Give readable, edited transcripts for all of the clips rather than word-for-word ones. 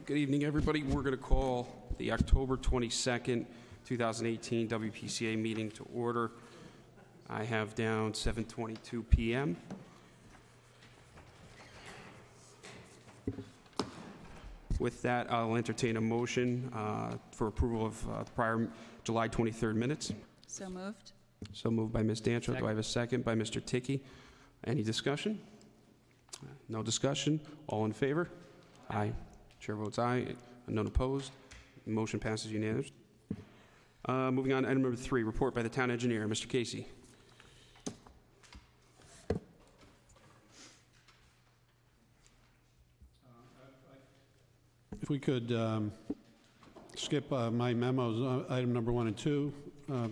Good evening, everybody. We're going to call the October 22nd, 2018 WPCA meeting to order. I have down 7:22 p.m. With that, I'll entertain a motion for approval of the prior July 23rd minutes. So moved. So moved by Ms. Dancho. Do I have a second by Mr. Ticky? Any discussion? No discussion. All in favor? Aye. Chair votes aye. None opposed. Motion passes unanimously. Moving on to item number 3, report by the town engineer. Mr. Casey. If we could skip my memos, item number 1 and 2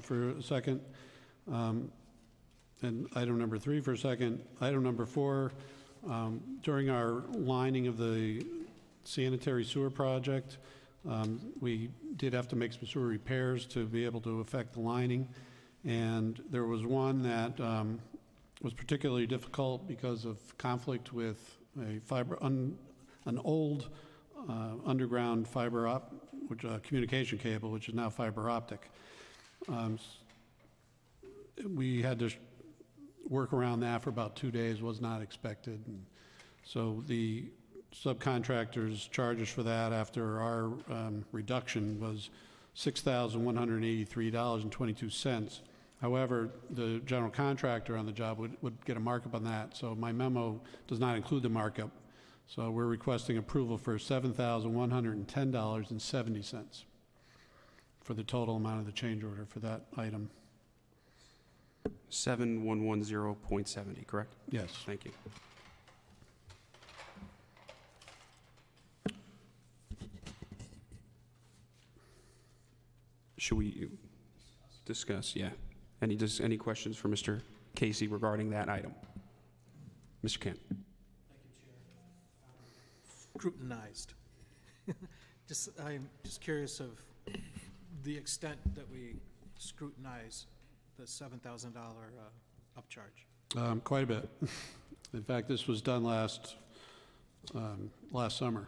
for a second, and item number 3 for a second. Item number 4, during our lining of the sanitary sewer project, we did have to make some sewer repairs to be able to affect the lining, and there was one that was particularly difficult because of conflict with an old underground communication cable, which is now fiber optic. We had to work around that for about 2 days, was not expected. And so the subcontractor's charges for that after our reduction was $6,183.22. However, the general contractor on the job would get a markup on that, so my memo does not include the markup. So we're requesting approval for $7,110.70 for the total amount of the change order for that item. 7110.70, correct? Yes. Thank you. Should we discuss? Yeah. Any questions for Mr. Casey regarding that item? Mr. Kent. Scrutinized. I'm just curious of the extent that we scrutinize the $7,000 upcharge. Quite a bit. In fact, this was done last summer,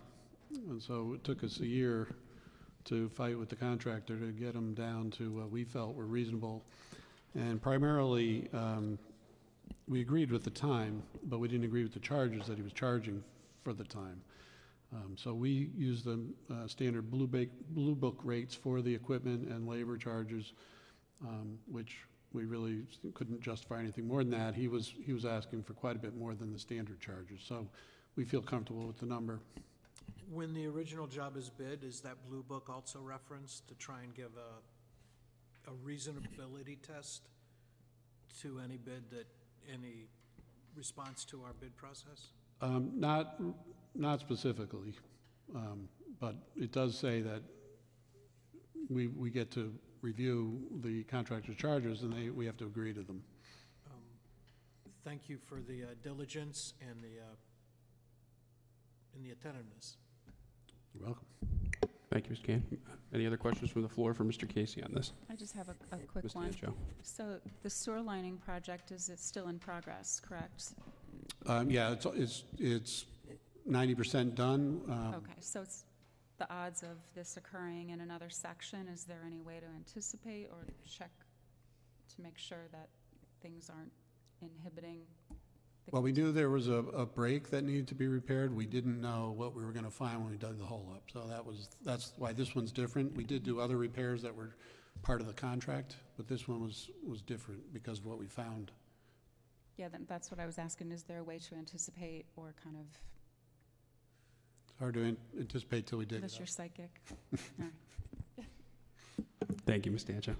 and so it took us a year to fight with the contractor to get them down to what we felt were reasonable. And primarily, we agreed with the time, but we didn't agree with the charges that he was charging for the time. So we used the standard Blue Book rates for the equipment and labor charges, which we really couldn't justify anything more than that. He was asking for quite a bit more than the standard charges. So we feel comfortable with the number. When the original job is bid, is that Blue Book also referenced to try and give a reasonability test to any bid, any response to our bid process? Not specifically, but it does say that we get to review the contractor's charges, and we have to agree to them. Thank you for the diligence and the attentiveness. You're welcome. Thank you, Mr. Kent. Any other questions from the floor for Mr. Casey on this? I just have a quick Ms. one. Dancho. So the sewer lining project, is it still in progress, correct? Yeah, it's 90% done. Okay, so it's the odds of this occurring in another section. Is there any way to anticipate or check to make sure that things aren't inhibiting? Well, we knew there was a break that needed to be repaired. We didn't know what we were going to find when we dug the hole up. So that's why this one's different. We did do other repairs that were part of the contract, but this one was different because of what we found. Yeah, that's what I was asking. Is there a way to anticipate or kind of? It's hard to anticipate till we dig it up. Unless you're psychic. All right. Thank you, Ms. Dancho.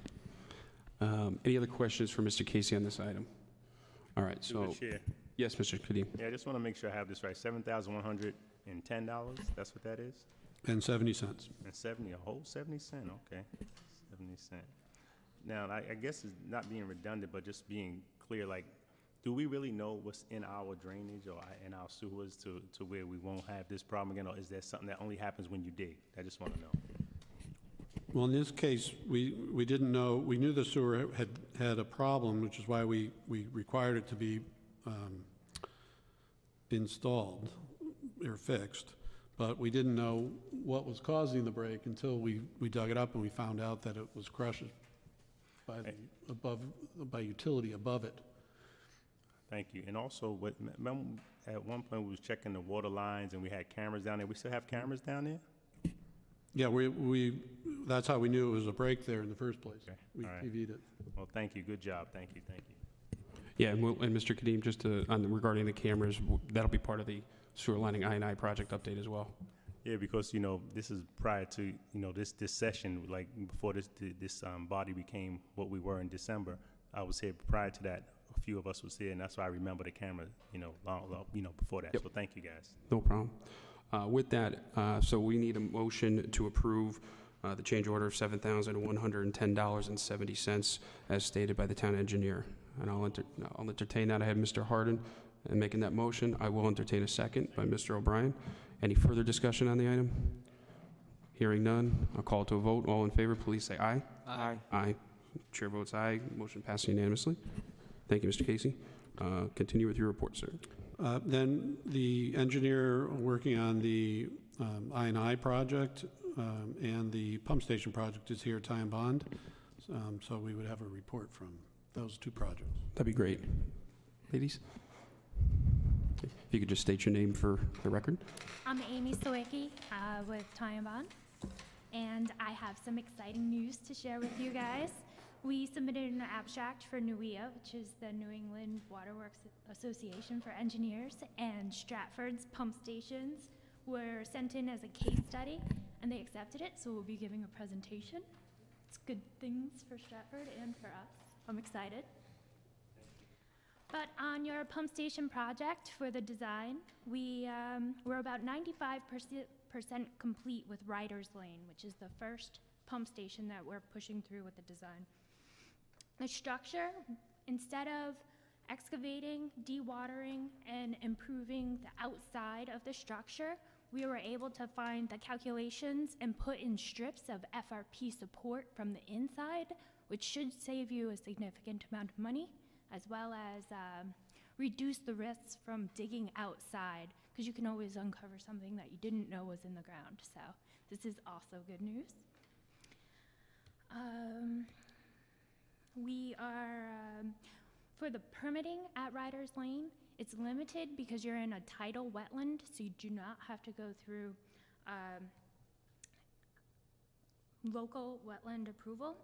Any other questions for Mr. Casey on this item? All right, so. Chair. Yes, Mr. Kadim. Yeah, I just want to make sure I have this right. $7,110. That's what that is. And 70 cents. And a whole 70 cents. Okay, 70 cents. Now, I guess it's not being redundant, but just being clear. Like, do we really know what's in our drainage or in our sewers to where we won't have this problem again, or is that something that only happens when you dig? I just want to know. Well, in this case, we didn't know. We knew the sewer had a problem, which is why we required it to be installed or fixed. but we didn't know what was causing the break until we dug it up and we found out that it was crushed by by utility above it. Thank you. And also, remember at one point we was checking the water lines and we had cameras down there. We still have cameras down there? Yeah, that's how we knew it was a break there in the first place. Okay, We all right. TV'd it. Well, thank you. Good job. Thank you. Thank you. Yeah, and Mr. Kadim, just regarding the cameras, that'll be part of the sewer lining I&I project update as well. Yeah, because, you know, this is prior to, you know, this session, like before this body became what we were in December. I was here prior to that. A few of us was here, and that's why I remember the camera, you know, long before that. Yep. So thank you, guys. No problem. With that, so we need a motion to approve the change order of $7,110.70 as stated by the town engineer. And I'll entertain that. I have Mr. Harden making that motion. I will entertain a second by Mr. O'Brien. Any further discussion on the item? Hearing none, I'll call to a vote. All in favor, please say aye. Aye. Aye. Chair votes aye. Motion passes unanimously. Thank you, Mr. Casey. Continue with your report, sir. Then the engineer working on the I&I project and the pump station project is here, Ty and Bond. So we would have a report from those two projects. That'd be great. Ladies? If you could just state your name for the record. I'm Amy Sawicki with Ty and Bond, and I have some exciting news to share with you guys. We submitted an abstract for NUIA, which is the New England Waterworks Association for Engineers, and Stratford's pump stations were sent in as a case study, and they accepted it, so we'll be giving a presentation. It's good things for Stratford and for us. I'm excited. But on your pump station project for the design, we're about 95% complete with Ryder's Lane, which is the first pump station that we're pushing through with the design. The structure, instead of excavating, dewatering, and improving the outside of the structure, we were able to find the calculations and put in strips of FRP support from the inside, which should save you a significant amount of money, as well as reduce the risks from digging outside, because you can always uncover something that you didn't know was in the ground. So this is also good news. We are, for the permitting at Ryder's Lane, it's limited because you're in a tidal wetland, so you do not have to go through local wetland approval.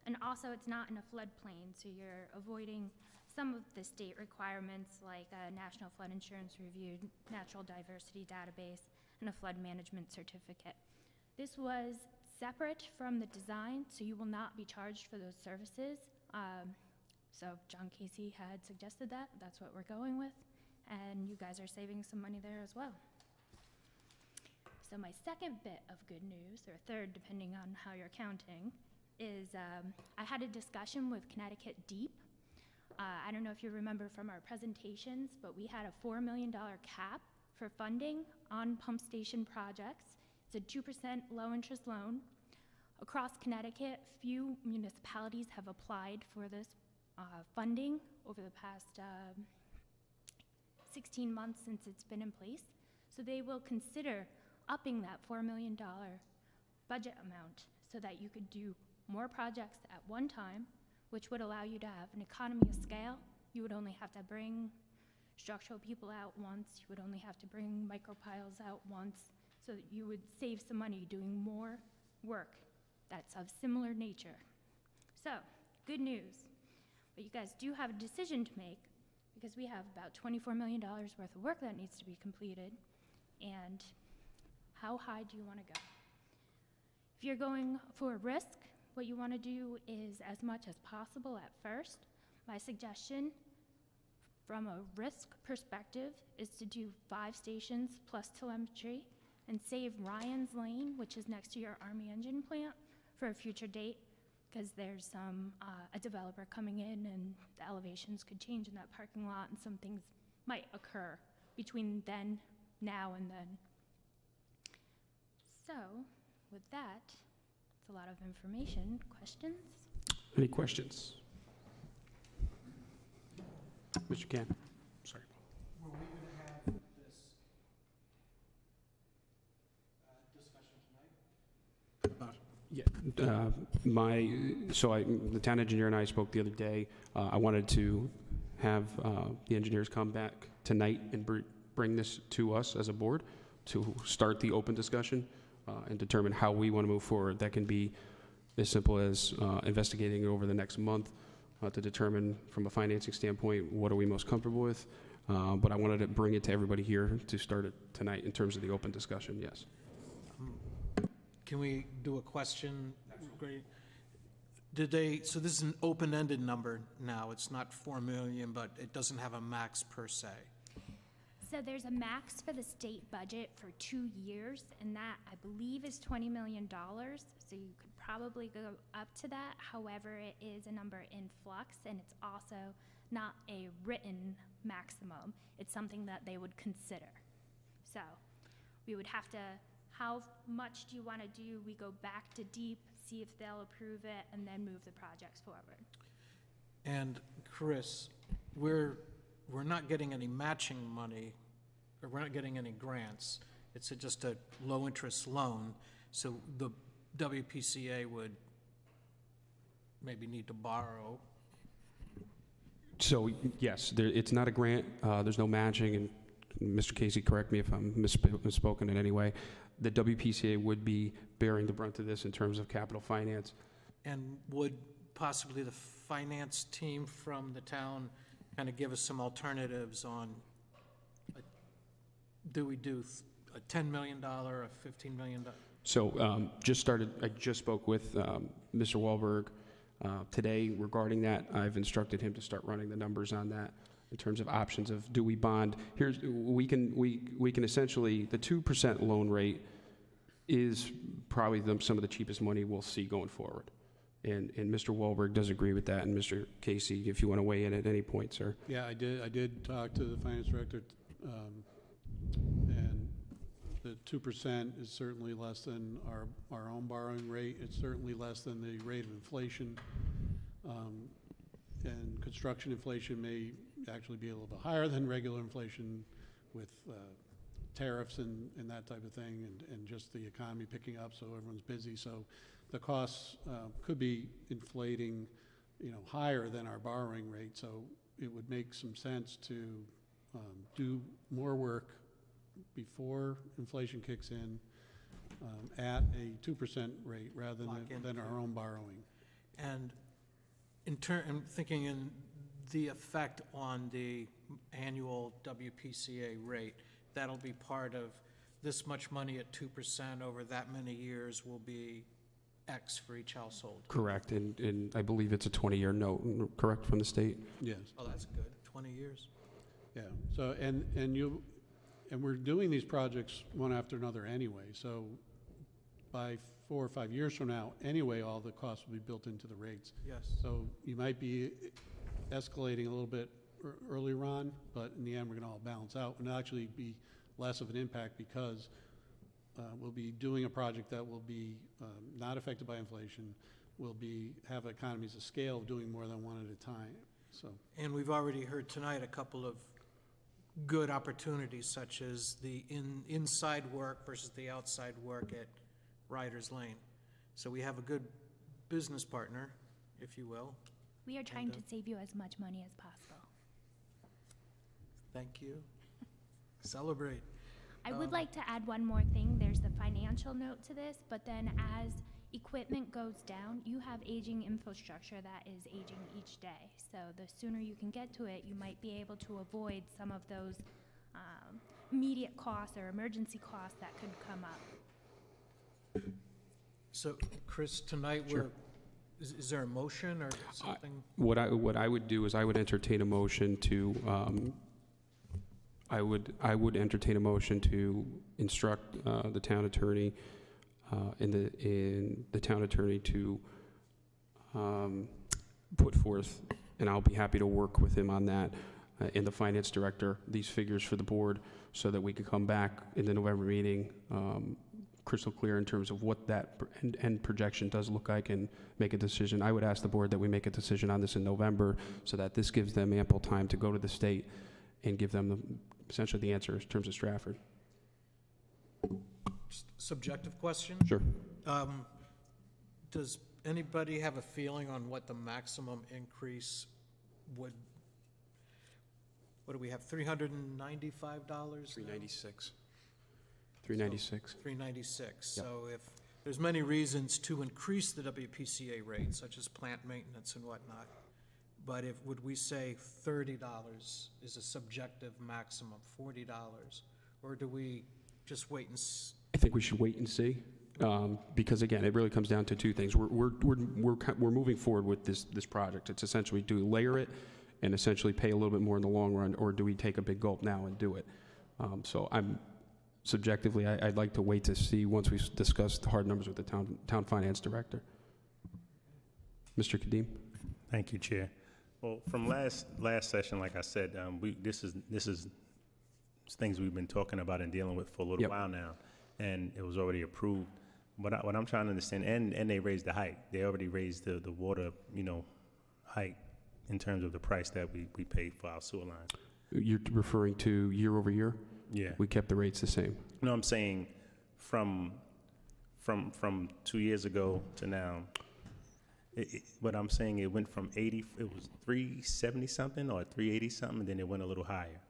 And also, it's not in a floodplain, so you're avoiding some of the state requirements like a National Flood Insurance Review, Natural Diversity Database, and a flood management certificate. This was separate from the design, so you will not be charged for those services. So John Casey had suggested that. That's what we're going with. And you guys are saving some money there as well. So my second bit of good news, or third, depending on how you're counting, is I had a discussion with Connecticut Deep. I don't know if you remember from our presentations, but we had a $4 million cap for funding on pump station projects. It's a 2% low-interest loan. Across Connecticut, few municipalities have applied for this funding over the past 16 months since it's been in place. So they will consider upping that $4 million budget amount so that you could do more projects at one time, which would allow you to have an economy of scale. You would only have to bring structural people out once. You would only have to bring micropiles out once, so that you would save some money doing more work that's of similar nature. So, good news. But you guys do have a decision to make, because we have about $24 million worth of work that needs to be completed. And how high do you want to go? If you're going for a risk, what you want to do is as much as possible at first. My suggestion from a risk perspective is to do 5 stations plus telemetry and save Ryan's Lane, which is next to your Army engine plant, for a future date, because there's a developer coming in and the elevations could change in that parking lot and some things might occur between now and then. So, with that, it's a lot of information. Questions? Any questions? Mr. Can. Sorry. Were we going to have this Yeah, the town engineer and I spoke the other day. I wanted to have the engineers come back tonight and bring this to us as a board to start the open discussion and determine how we want to move forward. That can be as simple as investigating it over the next month to determine from a financing standpoint what are we most comfortable with. But I wanted to bring it to everybody here to start it tonight in terms of the open discussion, yes. Can we do a question? Great. So this is an open-ended number now. It's not 4 million, but it doesn't have a max per se. So there's a max for the state budget for 2 years, and that, I believe, is $20 million. So you could probably go up to that. However, it is a number in flux, and it's also not a written maximum. It's something that they would consider. So we would have to, how much do you want to do? We go back to DEEP, see if they'll approve it, and then move the projects forward. And Chris, we're not getting any matching money, or we're not getting any grants. It's just a low-interest loan, so the WPCA would maybe need to borrow. So, yes, it's not a grant. There's no matching, and Mr. Casey, correct me if I'm misspoken in any way. The WPCA would be bearing the brunt of this in terms of capital finance. And would possibly the finance team from the town kind of give us some alternatives on, do we do a $10 million, a $15 million? So I just spoke with Mr. Wahlberg today regarding that. I've instructed him to start running the numbers on that in terms of options of do we bond. We can essentially, the 2% loan rate is probably some of the cheapest money we'll see going forward. And Mr. Wahlberg does agree with that. And Mr. Casey, if you want to weigh in at any point, sir. Yeah, I did talk to the finance director, and the 2% is certainly less than our own borrowing rate. It's certainly less than the rate of inflation. And construction inflation may actually be a little bit higher than regular inflation with tariffs and that type of thing, and just the economy picking up, so everyone's busy. So the costs could be inflating, higher than our borrowing rate. So it would make some sense to do more work before inflation kicks in at a 2% rate rather than our own borrowing. And I'm thinking in the effect on the annual WPCA rate, that'll be part of this much money at 2% over that many years will be X for each household. Correct, and I believe it's a 20-year note, correct, from the state? Yes. Oh, that's good. 20 years. Yeah. So and we're doing these projects one after another anyway. So by 4 or 5 years from now, anyway, all the costs will be built into the rates. Yes. So you might be escalating a little bit earlier on, but in the end, we're going to all balance out and actually be less of an impact because we'll be doing a project that will be not affected by inflation. We'll have economies of scale of doing more than one at a time. So. And we've already heard tonight a couple of good opportunities, such as the inside work versus the outside work at Riders Lane. So we have a good business partner, if you will. We are trying to save you as much money as possible. Thank you. Celebrate. I would like to add one more thing. There's the financial note to this, but then as equipment goes down, you have aging infrastructure that is aging each day. So the sooner you can get to it, you might be able to avoid some of those immediate costs or emergency costs that could come up. So, Chris, tonight Sure. Is there a motion or something? What I would do is I would entertain a motion to I would entertain a motion to instruct the town attorney in the town attorney to put forth, and I'll be happy to work with him on that, and the finance director, these figures for the board, so that we can come back in the November meeting crystal clear in terms of what that end projection does look like and make a decision. I would ask the board that we make a decision on this in November so that this gives them ample time to go to the state and give them essentially the answer in terms of Stratford. Subjective question? Sure. Does anybody have a feeling on what the maximum increase would, what do we have, $395? $396. $396. $396. Yep. So if there's many reasons to increase the WPCA rate, such as plant maintenance and whatnot, but would we say $30 is a subjective maximum, $40? Or do we just wait and I think we should wait and see, because again, it really comes down to two things. We're moving forward with this project. It's essentially, do we layer it and essentially pay a little bit more in the long run, or do we take a big gulp now and do it? So I'm subjectively, I'd like to wait to see once we discuss the hard numbers with the town finance director. Mr. Kadim? Thank you, Chair. Well, from last session, like I said, this is things we've been talking about and dealing with for a little Yep. while now, and it was already approved. But what I'm trying to understand, and they raised the height. They already raised the water, height in terms of the price that we pay for our sewer line. You're referring to year over year? Yeah. We kept the rates the same. No, I'm saying from 2 years ago to now. What I'm saying, it went from 80, it was 370 something or 380 something, and then it went a little higher.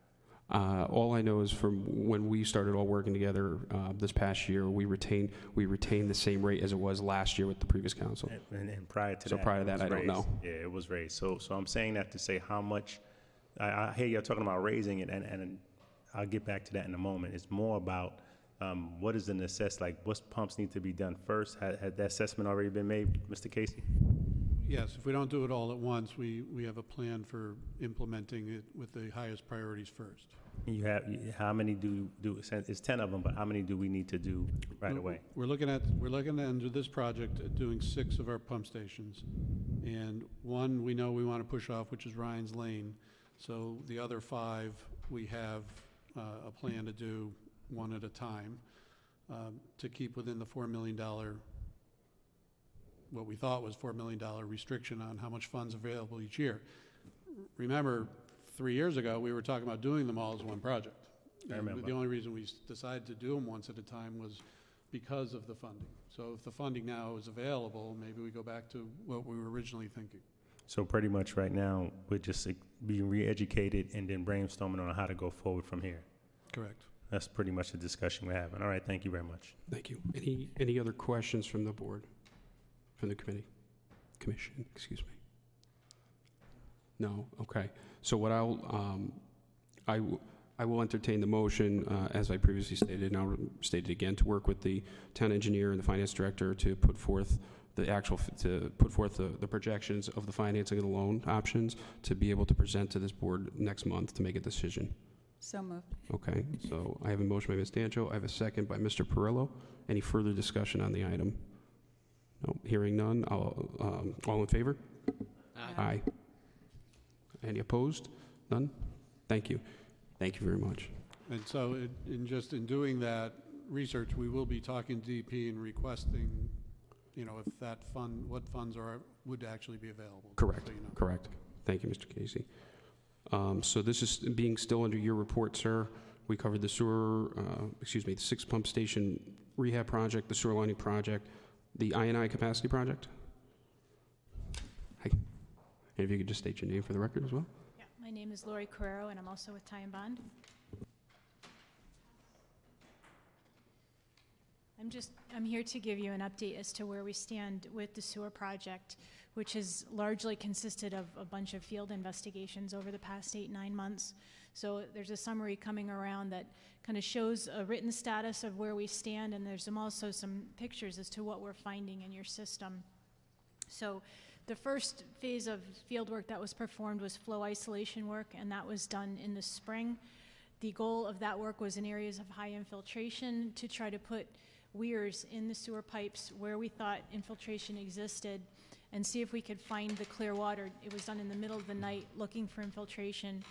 All I know is from when we started all working together this past year, we retained the same rate as it was last year with the previous council. And prior to So that, prior to it that, was I don't raised. know. Yeah, it was raised. So I'm saying that to say how much. I hear you're talking about raising it, and I'll get back to that in a moment. It's more about what is the necessity, like what pumps need to be done first. Had that assessment already been made, Mr. Casey? Yes, if we don't do it all at once, we have a plan for implementing it with the highest priorities first. How many do it's 10 of them, but how many do we need to do right away? We're looking at under this project at doing 6 of our pump stations, and one we know we want to push off, which is Ryan's Lane. So the other 5 we have a plan to do one at a time to keep within the $4 million. What we thought was $4 million restriction on how much funds available each year. Remember, 3 years ago, we were talking about doing them all as one project. I remember. The only reason we decided to do them once at a time was because of the funding. So if the funding now is available, maybe we go back to what we were originally thinking. So pretty much right now, we're just being re-educated and then brainstorming on how to go forward from here. Correct. That's pretty much the discussion we're having. All right, thank you very much. Thank you. Any other questions from the board? From the commission, excuse me. No, okay. So what I will entertain the motion, as I previously stated, and I'll state it again, to work with the town engineer and the finance director to put forth the projections of the financing of the loan options to be able to present to this board next month to make a decision. So moved. Okay, so I have a motion by Ms. Dancho. I have a second by Mr. Perillo. Any further discussion on the item? No, hearing none. All in favor? Aye. Any opposed? None? Thank you. Thank you very much. And so in doing that research, we will be talking to DP and requesting, if that fund, what funds would actually be available. Correct. So you know. Correct. Thank you, Mr. Casey. So this is being still under your report, sir. We covered the the 6 pump station rehab project, the sewer lining project, the I&I capacity project. Hi. And if you could just state your name for the record as well. Yeah, my name is Lori Carrero, and I'm also with Ty and Bond. I'm here to give you an update as to where we stand with the sewer project, which has largely consisted of a bunch of field investigations over the past 8-9 months. So there's a summary coming around that kind of shows a written status of where we stand, and there's also some pictures as to what we're finding in your system. So the first phase of field work that was performed was flow isolation work, and that was done in the spring. The goal of that work was in areas of high infiltration to try to put weirs in the sewer pipes where we thought infiltration existed and see if we could find the clear water. It was done in the middle of the night looking for infiltration.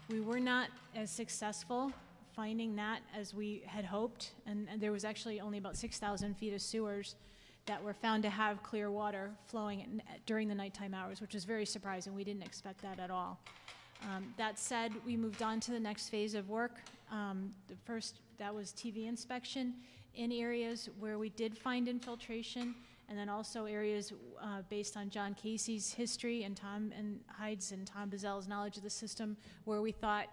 We were not as successful finding that as we had hoped, and there was actually only about 6,000 feet of sewers that were found to have clear water flowing during the nighttime hours, which was very surprising. We didn't expect that at all. That said, we moved on to the next phase of work. The first, that was TV inspection in areas where we did find infiltration, and then also areas based on John Casey's history and Tom and Hyde's and Tom Bazell's knowledge of the system where we thought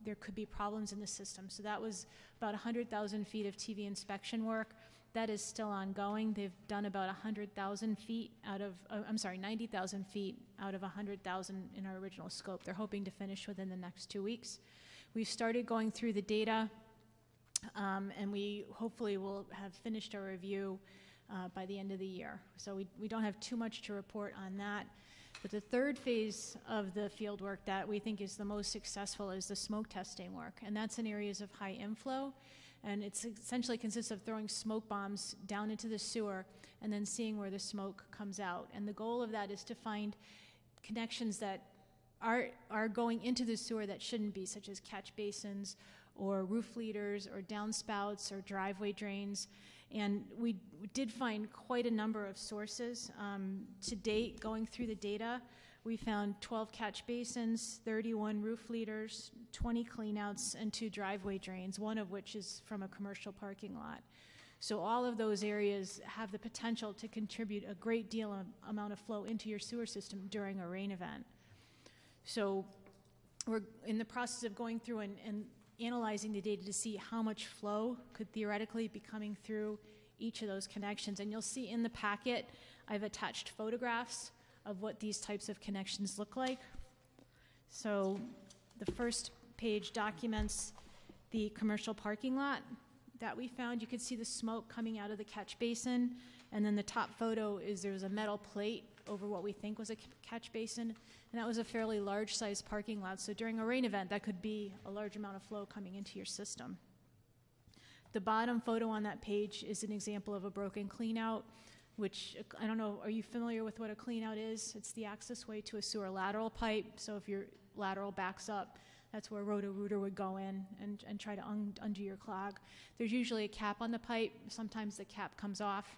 there could be problems in the system. So that was about 100,000 feet of TV inspection work. That is still ongoing. They've done about 100,000 feet out of, 90,000 feet out of 100,000 in our original scope. They're hoping to finish within the next 2 weeks. We've started going through the data, and we hopefully will have finished our review by the end of the year. So we don't have too much to report on that. But the third phase of the field work that we think is the most successful is the smoke testing work, and that's in areas of high inflow. And it essentially consists of throwing smoke bombs down into the sewer and then seeing where the smoke comes out. And the goal of that is to find connections that are going into the sewer that shouldn't be, such as catch basins or roof leaders or downspouts or driveway drains. And we did find quite a number of sources. To date, going through the data, we found 12 catch basins, 31 roof leaders, 20 cleanouts, and 2 driveway drains, one of which is from a commercial parking lot. So all of those areas have the potential to contribute a great deal of amount of flow into your sewer system during a rain event. So we're in the process of going through and analyzing the data to see how much flow could theoretically be coming through each of those connections. And you'll see in the packet, I've attached photographs of what these types of connections look like. So the first page documents the commercial parking lot that we found. You could see the smoke coming out of the catch basin, and then the top photo is there's a metal plate over what we think was a catch basin, and that was a fairly large size parking lot. So during a rain event, that could be a large amount of flow coming into your system. The bottom photo on that page is an example of a broken cleanout, which, I don't know, are you familiar with what a cleanout is? It's the access way to a sewer lateral pipe. So if your lateral backs up, that's where a roto-rooter would go in and try to undo your clog. There's usually a cap on the pipe. Sometimes the cap comes off,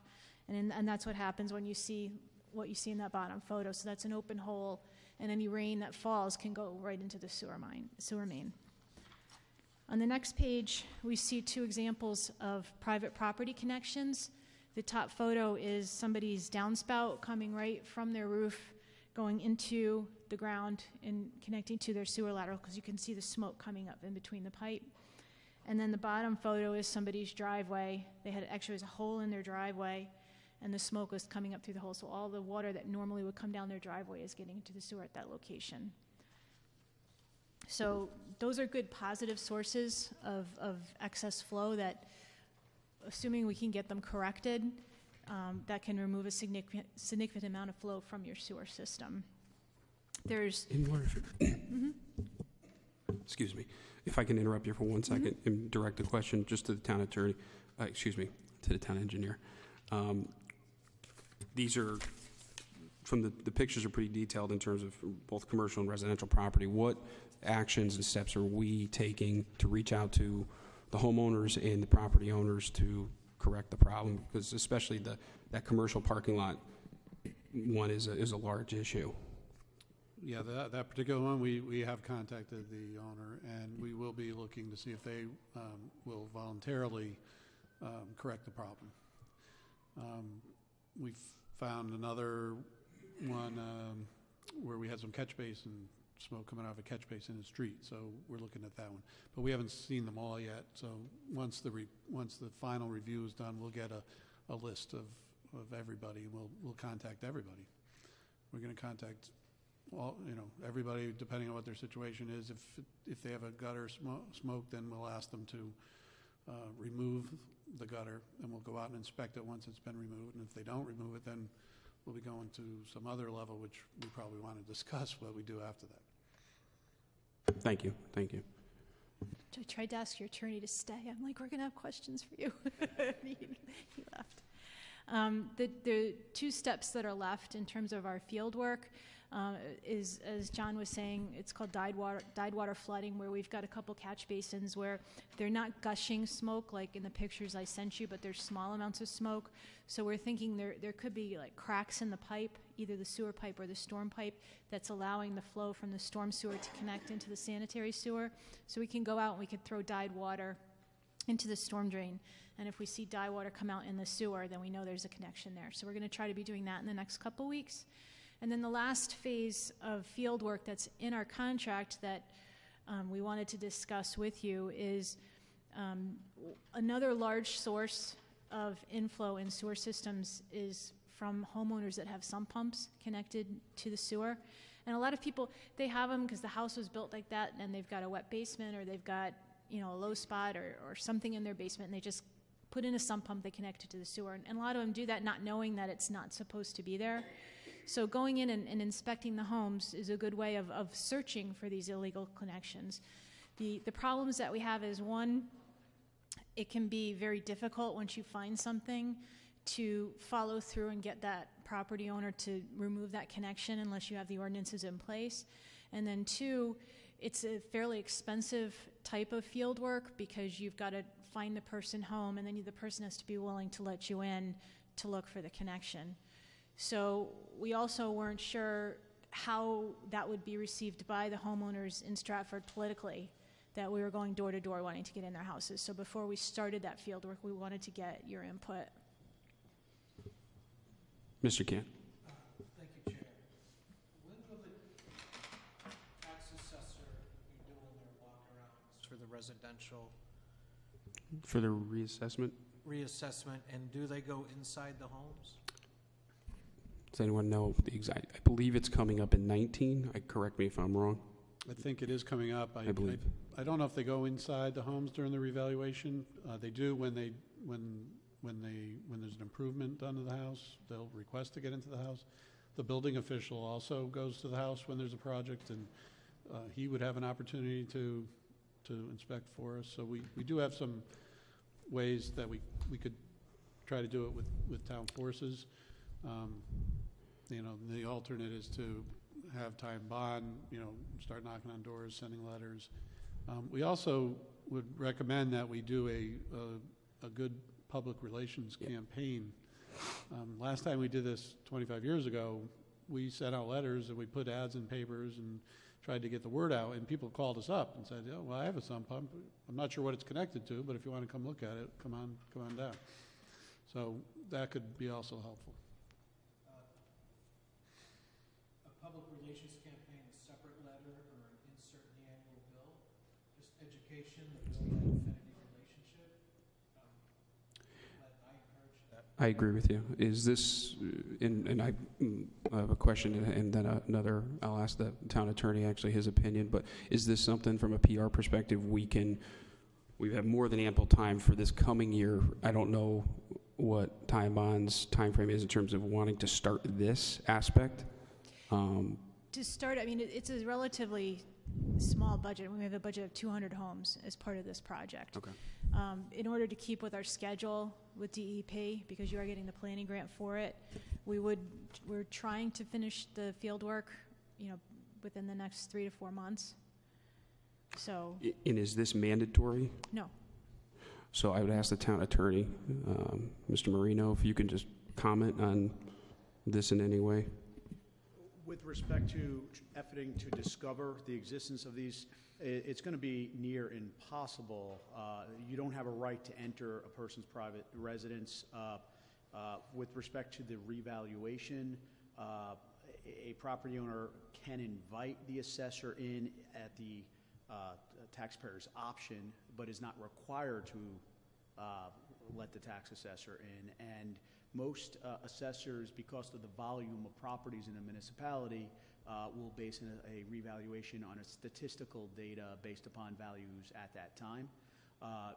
and that's what happens when you see what you see in that bottom photo. So that's an open hole, and any rain that falls can go right into the sewer main. On the next page, we see 2 examples of private property connections. The top photo is somebody's downspout coming right from their roof, going into the ground and connecting to their sewer lateral, because you can see the smoke coming up in between the pipe. And then the bottom photo is somebody's driveway. They had actually was a hole in their driveway, and the smoke was coming up through the hole. So all the water that normally would come down their driveway is getting into the sewer at that location. So those are good positive sources of excess flow that, assuming we can get them corrected, that can remove a significant amount of flow from your sewer system. There's... Excuse me. If I can interrupt you for 1 second and direct a question just to the town attorney, to the town engineer. These are, from the pictures are pretty detailed in terms of both commercial and residential property. What actions and steps are we taking to reach out to the homeowners and the property owners to correct the problem? Because especially that commercial parking lot one is a large issue. Yeah, that particular one, we have contacted the owner, and we will be looking to see if they will voluntarily correct the problem. We've found another one where we had some catch basin smoke coming out of a catch basin in the street, so we're looking at that one. But we haven't seen them all yet, so once the final review is done, we'll get a list of everybody, and we'll contact everybody. We're going to contact everybody depending on what their situation is. If they have a gutter smoke, then we'll ask them to remove the gutter, and we'll go out and inspect it once it's been removed. And if they don't remove it, then we'll be going to some other level, which we probably want to discuss what we do after that. Thank you. Thank you. I tried to ask your attorney to stay. I'm like, we're going to have questions for you. He left. The 2 steps that are left in terms of our field work is, as John was saying, it's called dyed water flooding, where we've got a couple catch basins where they're not gushing smoke like in the pictures I sent you, but there's small amounts of smoke. So we're thinking there could be like cracks in the pipe, either the sewer pipe or the storm pipe, that's allowing the flow from the storm sewer to connect into the sanitary sewer. So we can go out and we can throw dyed water into the storm drain. And if we see dye water come out in the sewer, then we know there's a connection there. So we're going to try to be doing that in the next couple weeks. And then the last phase of field work that's in our contract that we wanted to discuss with you is another large source of inflow in sewer systems is from homeowners that have sump pumps connected to the sewer. And a lot of people, they have them because the house was built like that and they've got a wet basement or they've got, you know, a low spot or something in their basement and they just put in a sump pump, they connect it to the sewer. And a lot of them do that not knowing that it's not supposed to be there. So going in and inspecting the homes is a good way of searching for these illegal connections. The problems that we have is, one, it can be very difficult once you find something to follow through and get that property owner to remove that connection unless you have the ordinances in place. And then two, it's a fairly expensive type of field work because you've got to find the person home and then the person has to be willing to let you in to look for the connection. So we also weren't sure how that would be received by the homeowners in Stratford politically, that we were going door to door wanting to get in their houses. So before we started that field work, we wanted to get your input. Mr. Can. Thank you, Chair. When will the tax assessor be doing their walk-arounds for the residential For the reassessment, reassessment, and do they go inside the homes? does anyone know the exact? I believe it's coming up in 19. Correct me if I'm wrong. I think it is coming up. I believe. I don't know if they go inside the homes during the revaluation. They do when there's an improvement done to the house. They'll request to get into the house. The building official also goes to the house when there's a project, and he would have an opportunity to inspect for us. So we do have some ways that we could try to do it with town forces. You know, the alternate is to have time bond, you know, start knocking on doors, sending letters. We also would recommend that we do a good public relations campaign. Last time we did this 25 years ago, we sent out letters and we put ads in papers and tried to get the word out, and people called us up and said, "Oh, well, I have a sump pump. I'm not sure what it's connected to, but if you want to come look at it, come on down." So that could be also helpful. A public relations campaign, a separate letter, or an insert in the annual bill, just education, that build that affinity relationship. I encourage that. I agree with you. Is this, and I have a question and then another, I'll ask the town attorney actually his opinion, but is this something from a PR perspective we have more than ample time for this coming year? I don't know what time frame is in terms of wanting to start this aspect. To start, I mean, it's a relatively small budget. We have a budget of 200 homes as part of this project. Okay. In order to keep with our schedule with DEP, because you are getting the planning grant for it, we're trying to finish the field work, you know, within the next 3 to 4 months. So. And is this mandatory? No. So I would ask the town attorney, Mr. Marino, if you can just comment on this in any way. With respect to efforting to discover the existence of these, it's going to be near impossible. You don't have a right to enter a person's private residence. With respect to the revaluation, a property owner can invite the assessor in at the taxpayer's option, but is not required to let the tax assessor in. And most assessors, because of the volume of properties in a municipality, will base a revaluation on a statistical data based upon values at that time.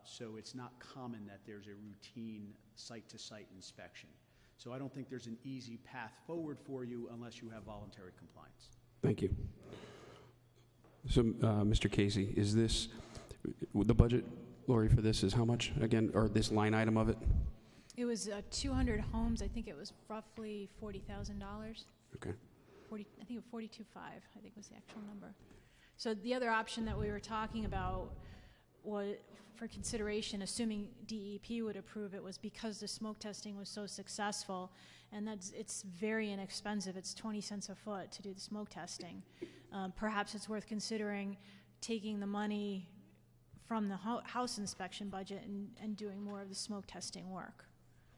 So it's not common that there's a routine site-to-site inspection. So I don't think there's an easy path forward for you unless you have voluntary compliance. Thank you. So, Mr. Casey, is this, the budget, Lori, for this is how much again, or this line item of it? It was 200 homes. I think it was roughly $40,000. Okay. I think it was 42.5, I think was the actual number. So the other option that we were talking about was, for consideration, assuming DEP would approve it, was because the smoke testing was so successful, and it's very inexpensive. It's 20 cents a foot to do the smoke testing. Perhaps it's worth considering taking the money from the house inspection budget and doing more of the smoke testing work.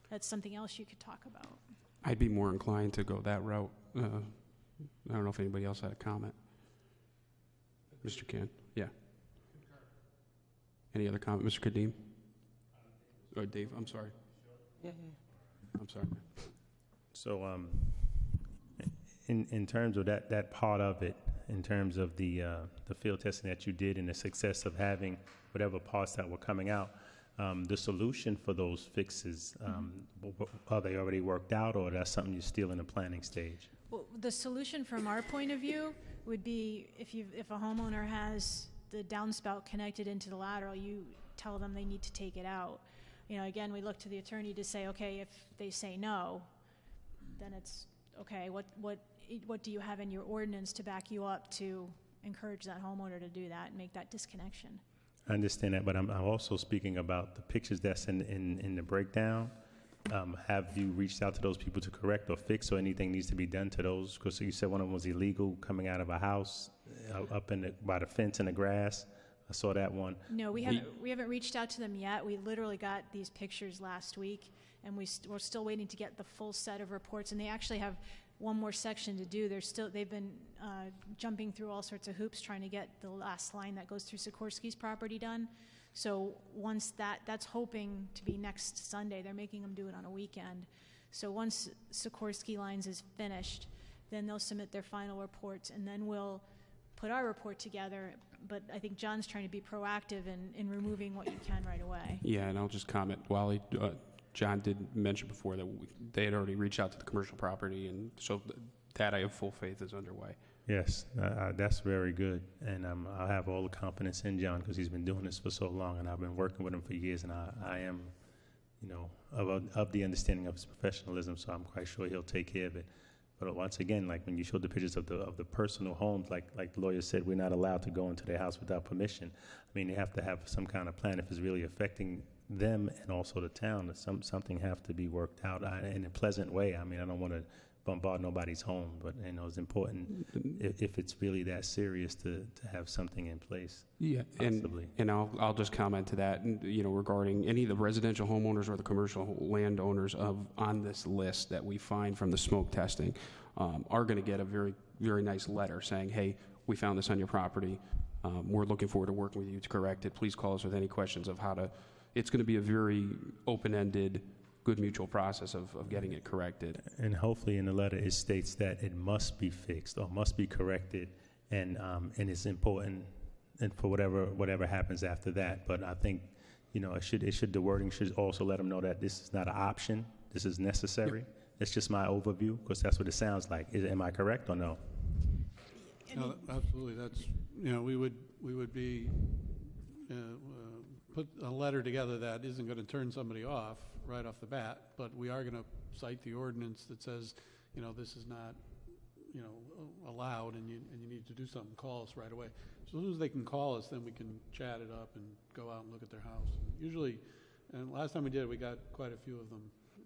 That's something else you could talk about. I'd be more inclined to go that route. I don't know if anybody else had a comment. Mr. Can, yeah. Any other comment, Mr. Kadim? Or Dave, I'm sorry. I'm sorry. So, in terms of that part of it, in terms of the field testing that you did and the success of having whatever parts that were coming out, the solution for those fixes, are they already worked out, or that's something you're still in the planning stage? Well, the solution from our point of view would be if a homeowner has the downspout connected into the lateral, you tell them they need to take it out. You know, again, we look to the attorney to say, okay, if they say no, then it's okay. What do you have in your ordinance to back you up to encourage that homeowner to do that and make that disconnection? I understand that, but I'm also speaking about the pictures that's in the breakdown. Have you reached out to those people to correct or fix, or anything needs to be done to those? Because you said one of them was illegal, coming out of a house up by the fence in the grass. I saw that one. No, we haven't reached out to them yet. We literally got these pictures last week, and we're still waiting to get the full set of reports. And they actually have one more section to do. They've been jumping through all sorts of hoops trying to get the last line that goes through Sikorsky's property done. So once that's hoping to be next Sunday. They're making them do it on a weekend. So once Sikorsky lines is finished, then they'll submit their final reports, and then we'll put our report together. But I think John's trying to be proactive in removing what you can right away. Yeah, and I'll just comment, Wally, John did mention before that they had already reached out to the commercial property, and so that I have full faith is underway. Yes, that's very good, and I have all the confidence in John because he's been doing this for so long, and I've been working with him for years, and I am, of the understanding of his professionalism, so I'm quite sure he'll take care of it. But once again, like when you showed the pictures of the personal homes, like the lawyer said, we're not allowed to go into their house without permission. I mean, they have to have some kind of plan if it's really affecting them and also the town. Something have to be worked out in a pleasant way. I mean, I don't want to bombard nobody's home, but it's important if it's really that serious to have something in place. Yeah, possibly. and I'll just comment to that, regarding any of the residential homeowners or the commercial landowners on this list that we find from the smoke testing are going to get a very, very nice letter saying, hey, we found this on your property. We're looking forward to working with you to correct it. Please call us with any questions of how to. It's going to be a very open-ended, good mutual process of getting it corrected. And hopefully in the letter it states that it must be fixed or must be corrected, and it's important, and for whatever happens after that. But I think the wording should also let them know that this is not an option. This is necessary. Yep. That's just my overview, because that's what it sounds like. Am I correct or no? No, absolutely. That's we would be put a letter together that isn't going to turn somebody off right off the bat, but we are going to cite the ordinance that says, this is not, allowed, and you need to do something. Call us right away. As soon as they can call us, then we can chat it up and go out and look at their house. Usually, and last time we did it, we got quite a few of them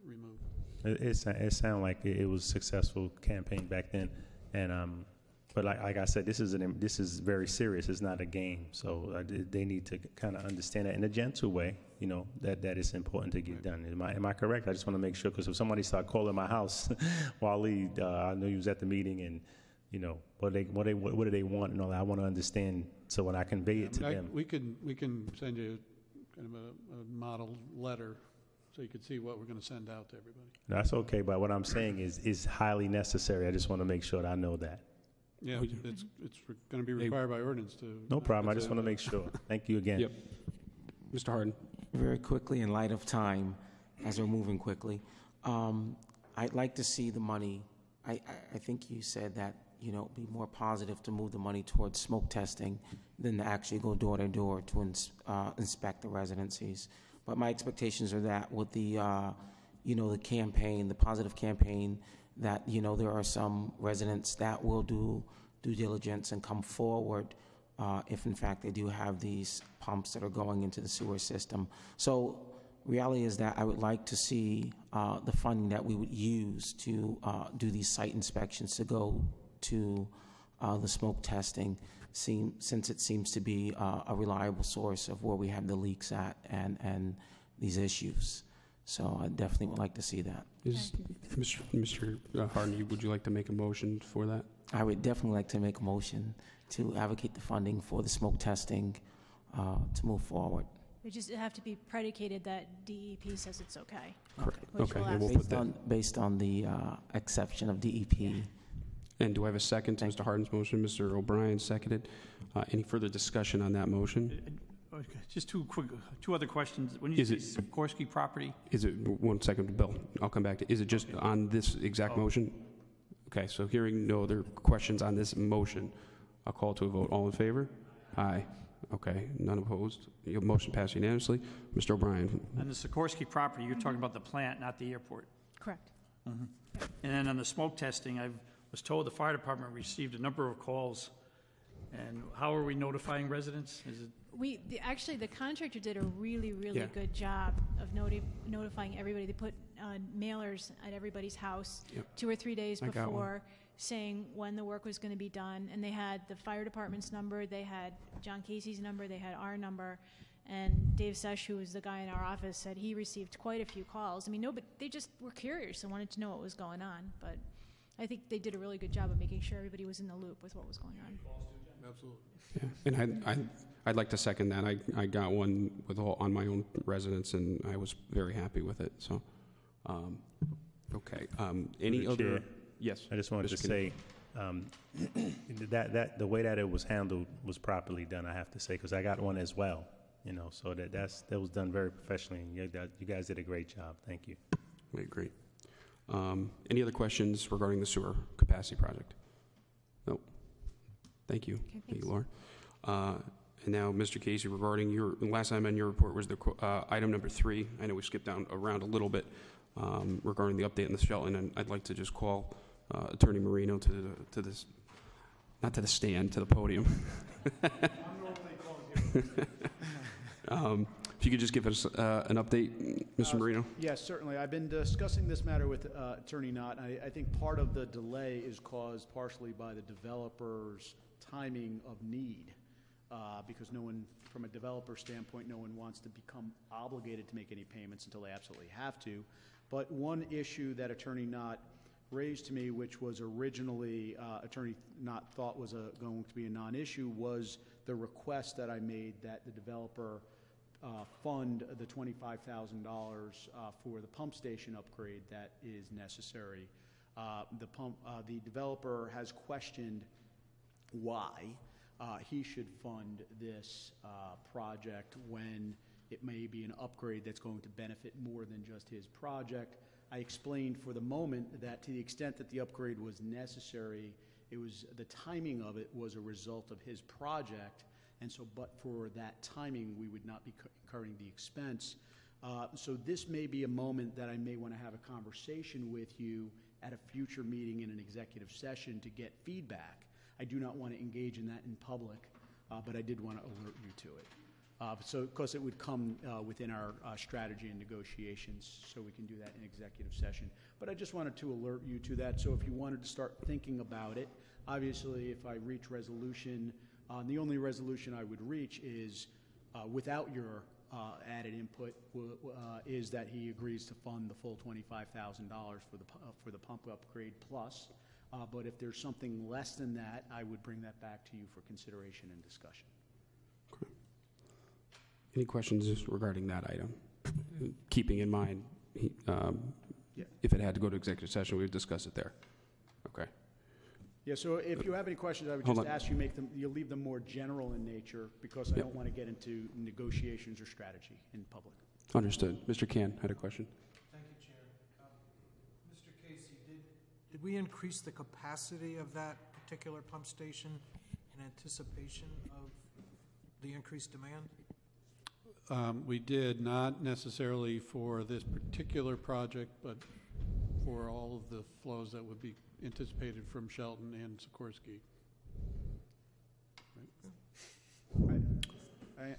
removed. It sounded like it was a successful campaign back then, and but like I said, this is very serious. It's not a game, so they need to kind of understand that in a gentle way. That it's important to get done. Am I correct? I just want to make sure, because if somebody start calling my house, Wally, I know you was at the meeting, and what do they want and all that. I want to understand, so when I convey it to them, we can send you kind of a model letter, so you can see what we're going to send out to everybody. That's okay, but what I'm saying is highly necessary. I just want to make sure that I know that. Yeah, it's going to be required by ordinance to. No problem. I just want to make sure. Thank you again. Yep. Mr. Harden. Very quickly, in light of time, as we're moving quickly, I'd like to see the money. I think you said that, be more positive to move the money towards smoke testing than to actually go door to door to inspect the residencies. But my expectations are that with the, the campaign, the positive campaign, that, there are some residents that will do due diligence and come forward if in fact they do have these pumps that are going into the sewer system. So reality is that I would like to see the funding that we would use to do these site inspections to go to the smoke testing, since it seems to be a reliable source of where we have the leaks at and these issues. So I definitely would like to see that. Is Mr. Harden, would you like to make a motion for that? I would definitely like to make a motion to advocate the funding for the smoke testing to move forward. It just have to be predicated that DEP says it's okay. Correct. Which Okay, we'll and ask. we'll put that. Based on the exception of DEP. And do I have a second to Mr. Harden's motion? Mr. O'Brien seconded. Any further discussion on that motion? Okay, just two other questions. When you say Sikorsky property, Is it, one second, Bill, I'll come back to, is it just on this exact motion? Okay, so hearing no other questions on this motion, I'll call to a vote. All in favor? Aye. Okay, none opposed. Your motion passed unanimously. Mr. O'Brien. on the Sikorsky property, you're talking about the plant, not the airport. Correct. And then on the smoke testing, I was told the fire department received a number of calls. And how are we notifying residents? Is it Actually, the contractor did a really Yeah. good job of notifying everybody. They put mailers at everybody's house Yep. 2 or 3 days I got one. before, saying when the work was going to be done. And they had the fire department's number, they had John Casey's number, they had our number. And Dave Sesh, who was the guy in our office, said he received quite a few calls. I mean, but they just were curious and wanted to know what was going on. But I think they did a really good job of making sure everybody was in the loop with what was going on. Absolutely. Yeah. And I'd like to second that. I got one on my own residence, and I was very happy with it. So, okay. Any Through the other? chair. Yes. I just wanted to Mr. say that the way that it was handled was properly done, I have to say, because I got one as well. So that was done very professionally, and you guys did a great job. Thank you. I agree. Any other questions regarding the sewer capacity project? No. Thank you. Okay, Thank you, thanks. Laura. And now, Mr. Casey, regarding last time on your report was the item number 3. I know we skipped around a little bit regarding the update on the Shelton, and I'd like to just call Attorney Marino to this, not to the stand, to the podium. If you could just give us an update, Mr. Marino. Yes, certainly. I've been discussing this matter with Attorney Knott. I think part of the delay is caused partially by the developer's timing of need, because no one, from a developer standpoint, no one wants to become obligated to make any payments until they absolutely have to. But one issue that Attorney Knott raised to me, which was originally Attorney Knott thought was going to be a non-issue, was the request that I made that the developer fund the $25,000 for the pump station upgrade that is necessary. The developer has questioned why he should fund this project when it may be an upgrade that's going to benefit more than just his project. I explained for the moment that to the extent that the upgrade was necessary, the timing of it was a result of his project, and so but for that timing, we would not be incurring the expense. So this may be a moment that I may want to have a conversation with you at a future meeting in an executive session to get feedback. I do not want to engage in that in public, but I did want to alert you to it. So, because it would come within our strategy and negotiations, so we can do that in executive session. But I just wanted to alert you to that, so if you wanted to start thinking about it, obviously if I reach resolution, the only resolution I would reach is, without your added input, is that he agrees to fund the full $25,000 for the pump upgrade plus. But if there's something less than that, I would bring that back to you for consideration and discussion. Okay. Any questions regarding that item? Keeping in mind, if it had to go to executive session, we would discuss it there. Okay. Yeah, so if you have any questions, I would just ask you leave them more general in nature, because I don't want to get into negotiations or strategy in public. Understood. Mr. Can had a question. Thank you, Chair. Mr. Casey, did we increase the capacity of that particular pump station in anticipation of the increased demand? We did, not necessarily for this particular project, but for all of the flows that would be anticipated from Shelton and Sikorsky.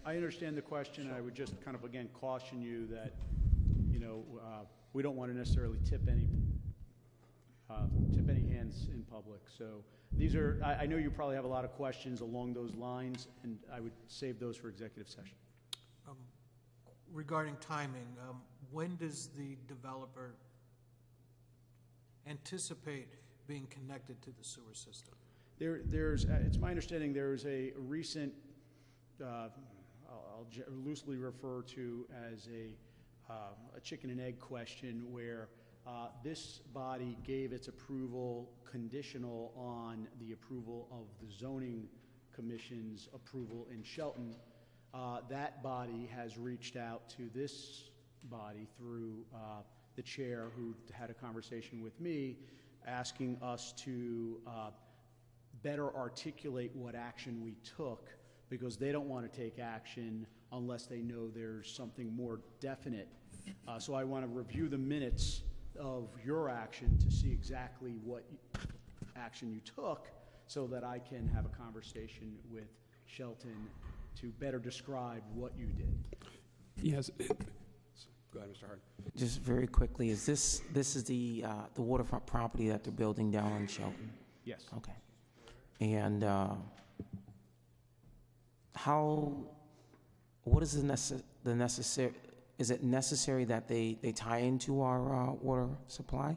I understand the question. I would just kind of, again, caution you that, we don't want to necessarily tip any tip any hands in public. So these are, I know you probably have a lot of questions along those lines, and I would save those for executive session. Regarding timing, when does the developer anticipate being connected to the sewer system? There's, it's my understanding there's a recent, I'll loosely refer to as a chicken and egg question where this body gave its approval conditional on the approval of the zoning commission's approval in Shelton. That body has reached out to this body through the chair, who had a conversation with me, asking us to better articulate what action we took, because they don't want to take action unless they know there's something more definite. So I want to review the minutes of your action to see exactly what action you took, so that I can have a conversation with Shelton to better describe what you did. Yes. Go ahead, Mr. Hard. Just very quickly, is this is the waterfront property that they're building down in Shelton? Yes. Okay. And what is the necessary? Is it necessary that they tie into our water supply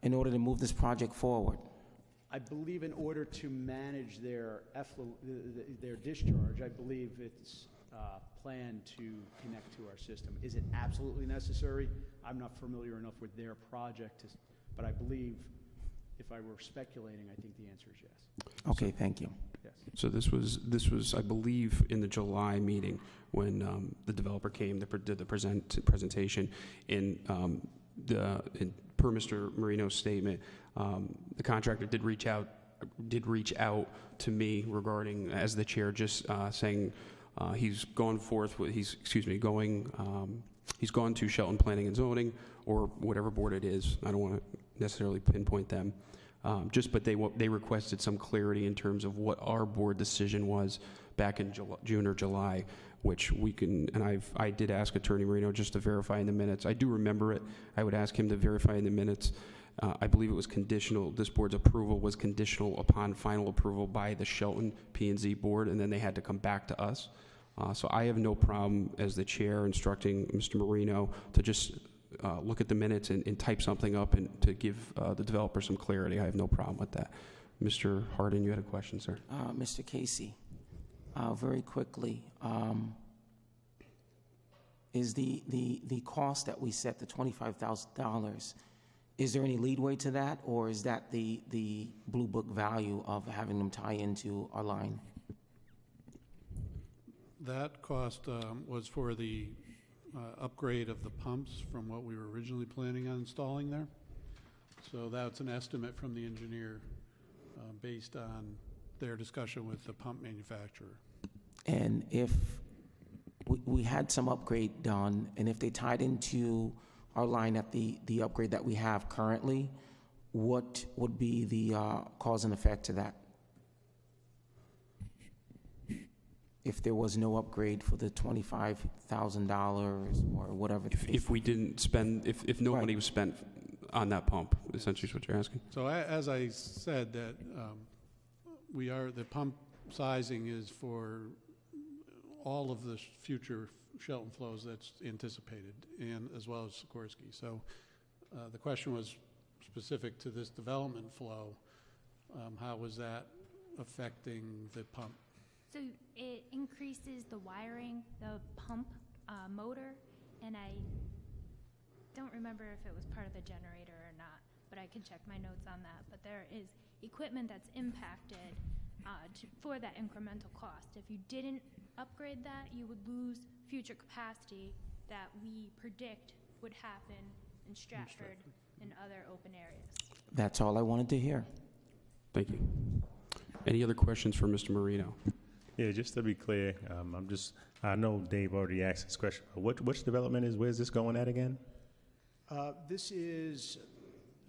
in order to move this project forward? I believe in order to manage their discharge, I believe it's planned to connect to our system. Is it absolutely necessary? I'm not familiar enough with their project, but I believe, if I were speculating, I think the answer is yes. Okay, thank you. Yes. So this was, I believe, in the July meeting when the developer came, did the presentation, and per Mr. Marino's statement, the contractor did reach out to me regarding, as the chair, just saying he's gone forth with, he's gone to Shelton Planning and Zoning, or whatever board it is. I don't want to necessarily pinpoint them. But they requested some clarity in terms of what our board decision was back in June or July, which we can, and I did ask Attorney Marino just to verify in the minutes. I do remember it. I would ask him to verify in the minutes. I believe it was conditional. This board's approval was conditional upon final approval by the Shelton P&Z board, and then they had to come back to us. So I have no problem as the chair instructing Mr. Marino to just look at the minutes and type something up and to give the developer some clarity. I have no problem with that. Mr. Hardin, you had a question, sir? Mr. Casey, very quickly, is the cost that we set, the $25,000, is there any leadway to that, or is that the Blue Book value of having them tie into our line? That cost was for the upgrade of the pumps from what we were originally planning on installing there. So that's an estimate from the engineer based on their discussion with the pump manufacturer. And if we had some upgrade done, and if they tied into our line at the upgrade that we have currently, what would be the cause and effect to that? If there was no upgrade for the $25,000 or whatever. If we didn't spend, if no money was spent on that pump, essentially is what you're asking. So as I said, that the pump sizing is for all of the future Shelton flows that's anticipated, and as well as Sikorsky. So the question was specific to this development flow. How was that affecting the pump? So it increases the wiring, the pump motor, and I don't remember if it was part of the generator or not, but I can check my notes on that. But there is equipment that's impacted for that incremental cost. If you didn't upgrade that, you would lose future capacity that we predict would happen in Stratford and other open areas. That's all I wanted to hear. Thank you. Any other questions for Mr. Marino? Yeah, just to be clear, I know Dave already asked this question, but which development where's this going at again? This is,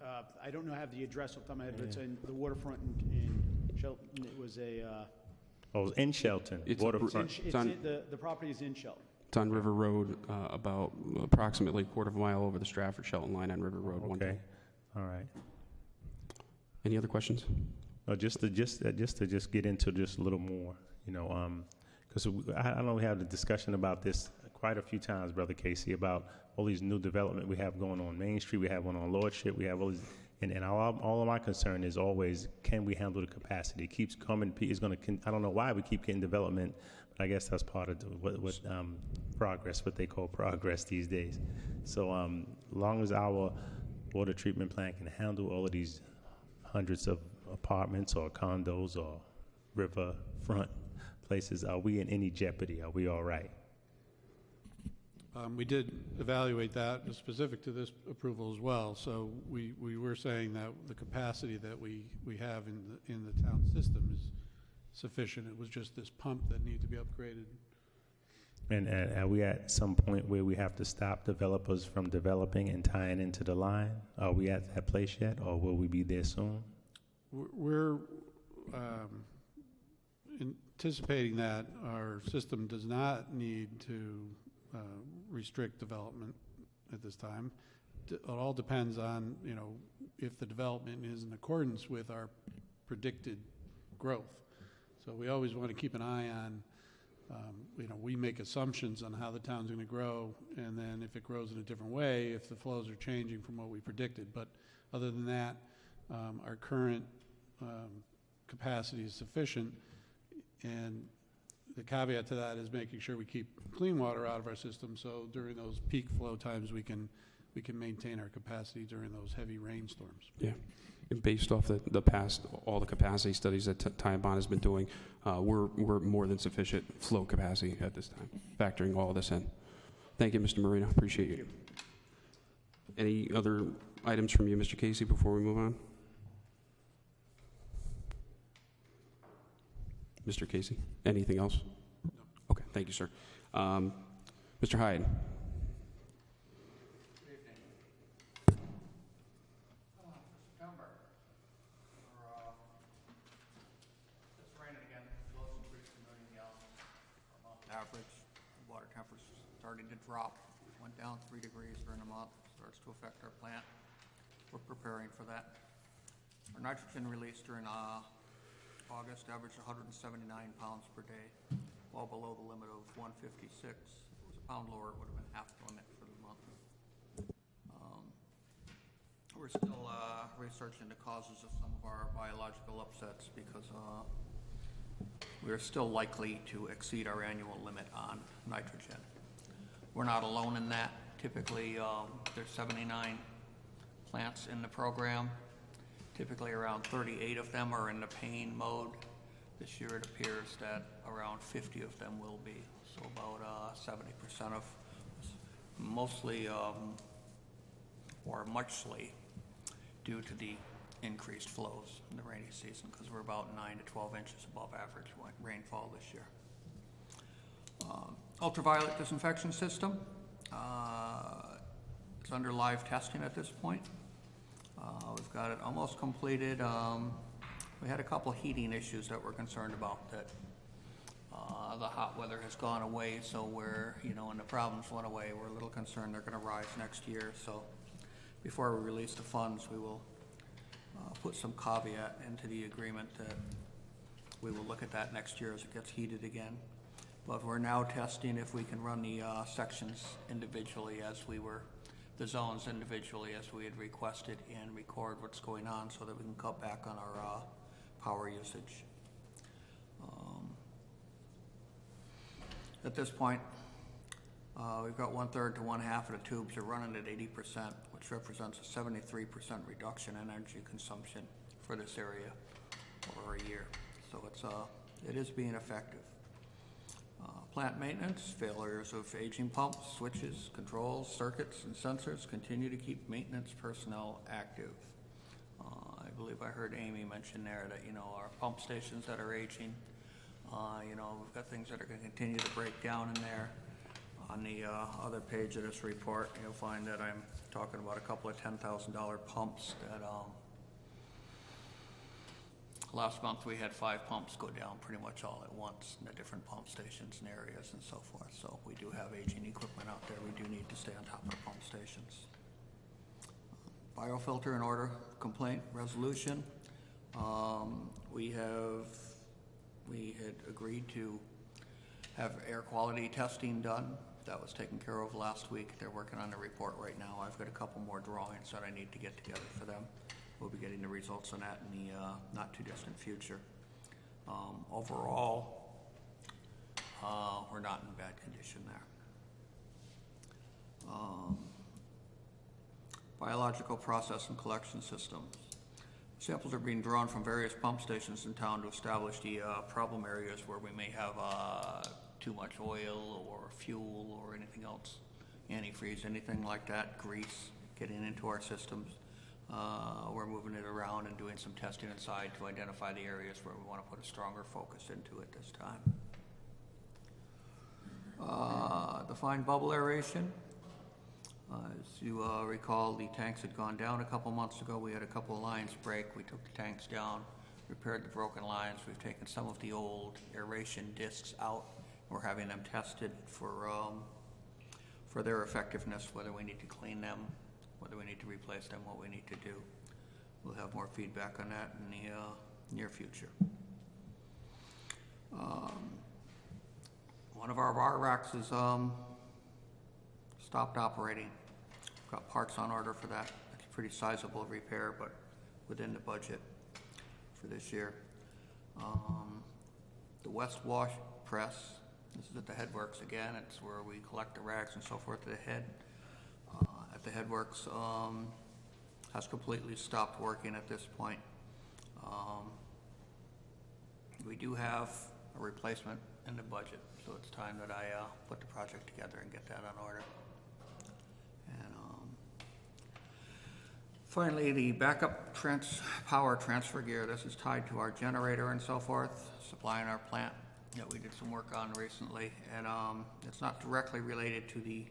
I don't know, have the address off the top of my head, but it's in the waterfront in Shelton. It was a... Oh, it's in Shelton, waterfront. The property is in Shelton. It's on River Road, about approximately a quarter of a mile over the Stratford Shelton line on River Road. Okay, all right. Any other questions? Just to get into just a little more, because I know we had a discussion about this quite a few times, Brother Casey, about all these new development we have going on Main Street, we have one on Lordship, we have all these, and all of my concern is always, can we handle the capacity? It keeps coming, I don't know why we keep getting development, but I guess that's part of what progress, what they call progress these days. So long as our water treatment plant can handle all of these hundreds of apartments or condos or riverfront places, are we in any jeopardy? Are we all right? We did evaluate that specific to this approval as well. So we were saying that the capacity that we have in the town system is sufficient. It was just this pump that needed to be upgraded. And are we at some point where we have to stop developers from developing and tying into the line? Are we at that place yet, or will we be there soon? We're anticipating that our system does not need to restrict development at this time. It all depends on, if the development is in accordance with our predicted growth. So we always want to keep an eye on, we make assumptions on how the town's going to grow, and then if it grows in a different way, if the flows are changing from what we predicted. But other than that, our current capacity is sufficient, and the caveat to that is making sure we keep clean water out of our system, so during those peak flow times we can maintain our capacity during those heavy rainstorms. Yeah. And based off the past, all the capacity studies that Ty and Bond has been doing, we're more than sufficient flow capacity at this time, factoring all this in. Thank you, Mr. Marino. Appreciate you. Any other items from you, Mr. Casey, before we move on? Mr. Casey, anything else? No. Okay, thank you, sir. Mr. Hyde. Average water temperature starting to drop. Went down 3 degrees during the month. Starts to affect our plant. We're preparing for that. Our nitrogen release during August averaged 179 pounds per day, well below the limit of 156. If it was a pound lower, it would have been half the limit for the month. We're still researching the causes of some of our biological upsets because we're still likely to exceed our annual limit on nitrogen. We're not alone in that. Typically, there's 79 plants in the program. Typically around 38 of them are in the paying mode. This year it appears that around 50 of them will be. So about 70% of, mostly or muchly due to the increased flows in the rainy season, because we're about 9 to 12 inches above average rainfall this year. Ultraviolet disinfection system is under live testing at this point. We've got it almost completed. We had a couple heating issues that we're concerned about, that the hot weather has gone away, so we're, and the problems went away. We're a little concerned they're going to rise next year. So before we release the funds, we will put some caveat into the agreement that we will look at that next year as it gets heated again. But we're now testing if we can run the sections individually the zones individually as we had requested, and record what's going on so that we can cut back on our power usage. At this point, we've got 1/3 to 1/2 of the tubes are running at 80%, which represents a 73% reduction in energy consumption for this area over a year. So it is being effective. Plant maintenance, failures of aging pumps, switches, controls, circuits, and sensors continue to keep maintenance personnel active. I believe I heard Amy mention there that, our pump stations that are aging, we've got things that are going to continue to break down in there. On the other page of this report, you'll find that I'm talking about a couple of $10,000 pumps that last month we had 5 pumps go down pretty much all at once in the different pump stations and areas and so forth. So we do have aging equipment out there. We do need to stay on top of our pump stations. Biofilter in order, complaint resolution. We had agreed to have air quality testing done. That was taken care of last week. They're working on the report right now. I've got a couple more drawings that I need to get together for them. We'll be getting the results on that in the not too distant future. Overall, we're not in bad condition there. Biological process and collection systems. Samples are being drawn from various pump stations in town to establish the problem areas where we may have too much oil or fuel or anything else, antifreeze, anything like that, grease getting into our systems. We're moving it around and doing some testing inside to identify the areas where we want to put a stronger focus into it this time. Define bubble aeration. As you recall, the tanks had gone down a couple months ago. We had a couple of lines break. We took the tanks down, repaired the broken lines. We've taken some of the old aeration discs out. We're having them tested for their effectiveness, whether we need to clean them, whether we need to replace them, what we need to do. We'll have more feedback on that in the near future. One of our bar racks is stopped operating. Got parts on order for that. It's a pretty sizable repair, but within the budget for this year. The West Wash Press, this is at the Headworks again. It's where we collect the rags and so forth to the head. At the Headworks, has completely stopped working at this point. We do have a replacement in the budget, so it's time that I put the project together and get that on order. And finally, the backup power transfer gear. This is tied to our generator and so forth, supplying our plant that we did some work on recently. And it's not directly related to the,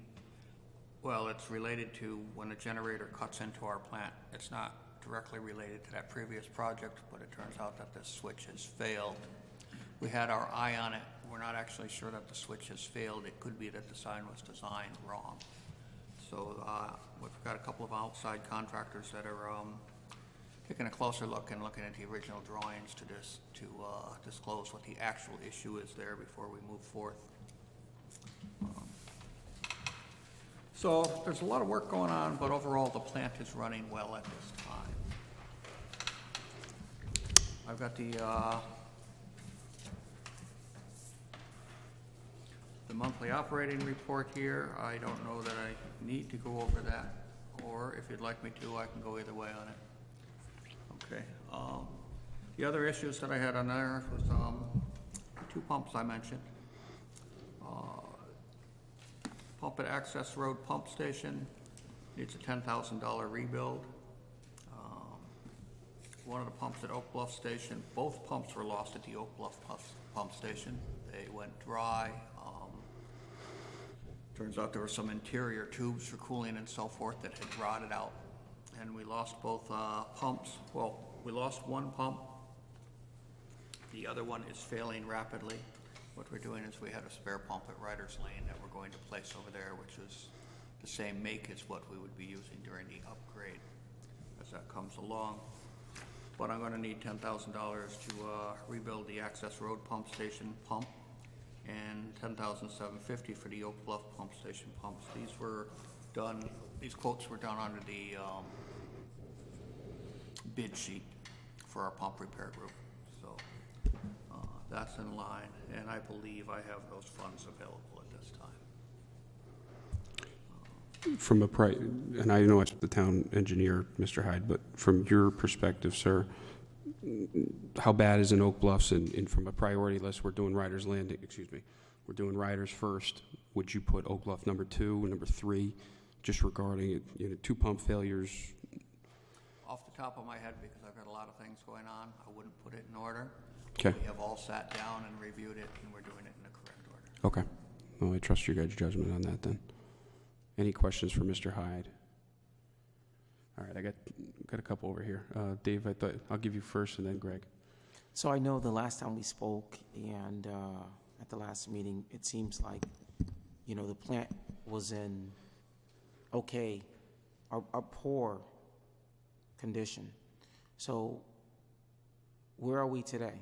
well, it's related to when the generator cuts into our plant. It's not directly related to that previous project, but it turns out that this switch has failed. We had our eye on it. We're not actually sure that the switch has failed. It could be that the sign was designed wrong. So we've got a couple of outside contractors that are taking a closer look and looking at the original drawings to disclose what the actual issue is there before we move forth. So there's a lot of work going on, but overall the plant is running well at this time. I've got the monthly operating report here. I don't know that I need to go over that, or if you'd like me to, I can go either way on it. Okay. The other issues that I had on there was two pumps I mentioned. Pump at Access Road Pump Station needs a $10,000 rebuild. One of the pumps at Oak Bluff Station, both pumps were lost at the Oak Bluff Pump Station. They went dry. Turns out there were some interior tubes for cooling and so forth that had rotted out. And we lost both pumps. Well, we lost one pump. The other one is failing rapidly. What we're doing is we had a spare pump at Ryder's Lane that we're going to place over there, which is the same make as what we would be using during the upgrade as that comes along. But I'm going to need $10,000 to rebuild the Access Road Pump Station pump, and $10,750 for the Oak Bluff Pump Station pumps. These quotes were done under the bid sheet for our pump repair group. So that's in line, and I believe I have those funds available at this time. From and I know it's the town engineer, Mr. Hyde, but from your perspective, sir, how bad is in Oak Bluffs, and from a priority list, we're doing Riders Landing, we're doing Riders first. Would you put Oak Bluff number 2 and number 3, just regarding it, 2 pump failures? Off the top of my head, because I've got a lot of things going on, I wouldn't put it in order. Okay. We have all sat down and reviewed it, and we're doing it in the correct order. Okay. Well, I trust your guys' judgment on that then. Any questions for Mr. Hyde? All right, I got a couple over here. Dave, I thought I'll give you first and then Greg. So I know the last time we spoke and at the last meeting, it seems like, the plant was in okay, a poor condition. So where are we today?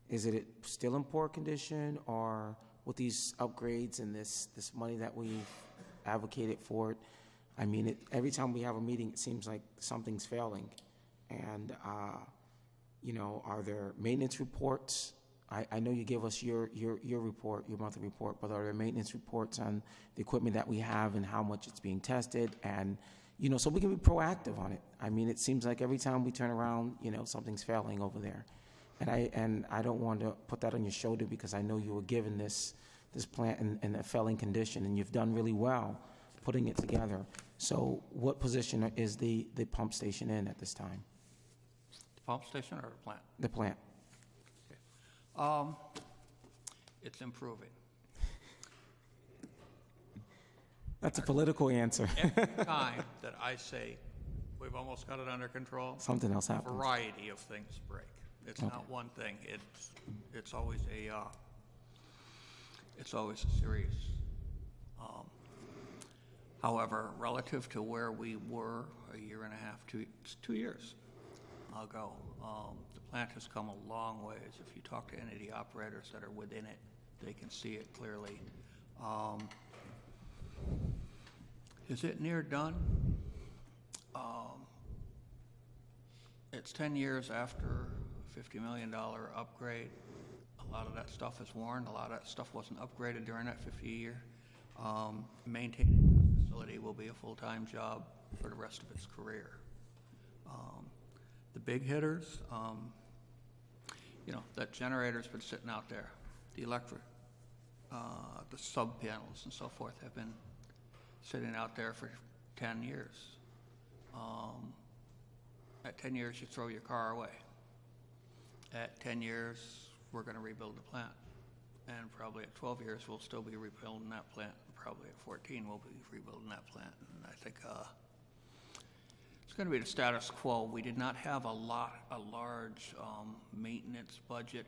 Is it still in poor condition, or with these upgrades and this money that we've advocated for it? I mean, every time we have a meeting, it seems like something's failing. And, you know, are there maintenance reports? I know you give us your report, your monthly report, but are there maintenance reports on the equipment that we have and how much it's being tested? And, you know, so we can be proactive on it. I mean, it seems like every time we turn around, you know, something's failing over there. And I don't want to put that on your shoulder, because I know you were given this plant in a failing condition, and you've done really well putting it together. So what position is the pump station in at this time? The pump station or the plant? The plant. It's improving. That's a political answer. Every time that I say we've almost got it under control, something else a happens. variety of things break. It's Okay. not one thing. It's always a serious. However, relative to where we were a year and a half, 2 years ago, the plant has come a long ways. If you talk to any of the operators that are within it, they can see it clearly. Is it near done? It's 10 years after a $50 million upgrade. A lot of that stuff is worn. A lot of that stuff wasn't upgraded during that 50-year. Maintaining the facility will be a full-time job for the rest of its career. The big hitters, you know, that generator's been sitting out there. The electric, the sub panels and so forth have been sitting out there for 10 years. At 10 years, you throw your car away. At 10 years, we're going to rebuild the plant. And probably at 12 years, we'll still be rebuilding that plant. Probably at 14, we'll be rebuilding that plant. And I think it's going to be the status quo. We did not have a large maintenance budget.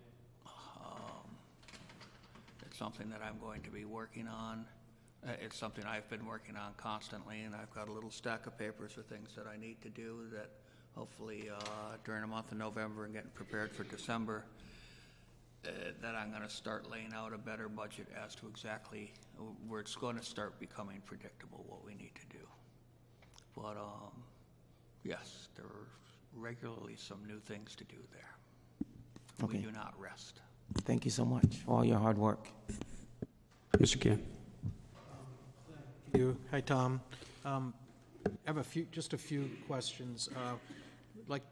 It's something that I'm going to be working on. It's something I've been working on constantly, and I've got a little stack of papers of things that I need to do that hopefully during the month of November and getting prepared for December, that I'm going to start laying out a better budget as to exactly where it's going to start becoming predictable what we need to do. But yes, there are regularly some new things to do there. Okay. We do not rest. Thank you so much for all your hard work. Mr. Kim. Thank you. Hi, Tom. I have just a few questions. I'd like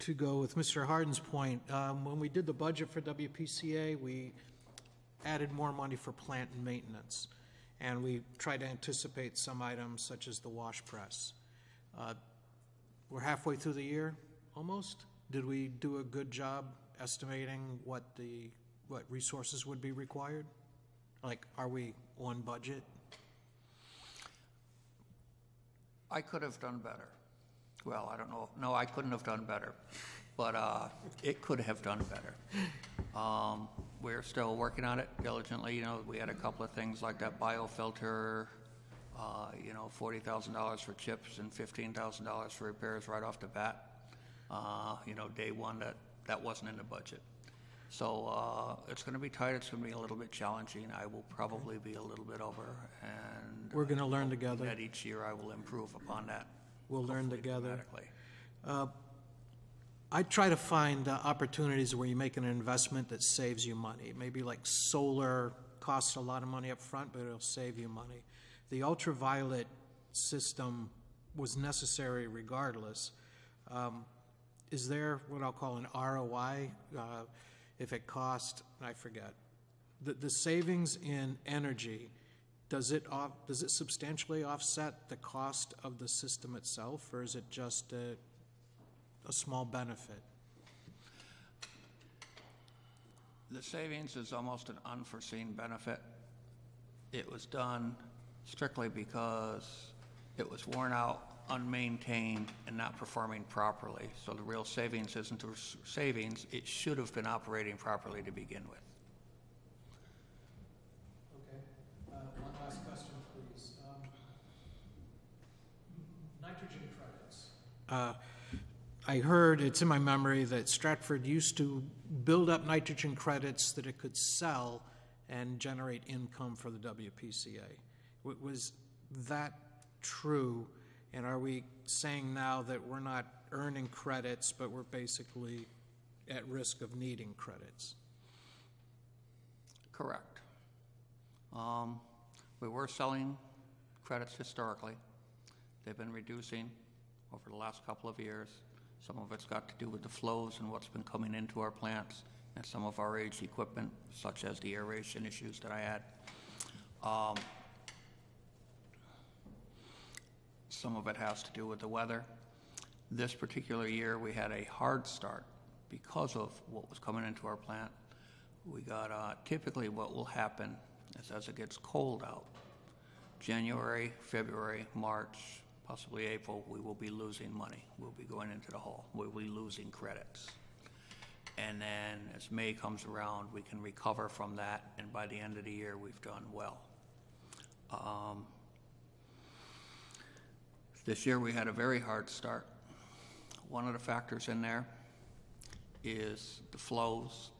to go with Mr. Harden's point. When we did the budget for WPCA, we added more money for plant and maintenance, and we tried to anticipate some items such as the wash press. We're halfway through the year, almost. Did we do a good job estimating what resources would be required? Like, are we on budget? I could have done better. Well, I don't know. No, I couldn't have done better, but it could have done better. We're still working on it diligently. You know, we had a couple of things like that biofilter, you know, $40,000 for chips and $15,000 for repairs right off the bat. You know, day one, that wasn't in the budget. So it's going to be tight. It's going to be a little bit challenging. I will probably be a little bit over, and We're going to learn together. that each year I will improve upon that. We'll learn hopefully together. dramatically. I try to find opportunities where you make an investment that saves you money. Maybe like solar costs a lot of money up front, but it'll save you money. The ultraviolet system was necessary regardless. Is there what I'll call an ROI? If it cost, I forget. The savings in energy, does it substantially offset the cost of the system itself, or is it just a small benefit? The savings is almost an unforeseen benefit. It was done strictly because it was worn out, unmaintained, and not performing properly. So the real savings isn't a savings. It should have been operating properly to begin with. Okay. One last question, please. Nitrogen credits. I heard, it's in my memory, that Stratford used to build up nitrogen credits that it could sell and generate income for the WPCA. Was that true? And are we saying now that we're not earning credits, but we're basically at risk of needing credits? Correct. We were selling credits historically. They've been reducing over the last couple of years. Some of it's got to do with the flows and what's been coming into our plants and some of our aged equipment, such as the aeration issues that I had. Some of it has to do with the weather. This particular year, we had a hard start because of what was coming into our plant. We got, typically what will happen is as it gets cold out, January, February, March, possibly April, we will be losing money. We'll be going into the hole. We'll be losing credits. And then as May comes around, we can recover from that, and by the end of the year, we've done well. This year, we had a very hard start. One of the factors in there is the flows,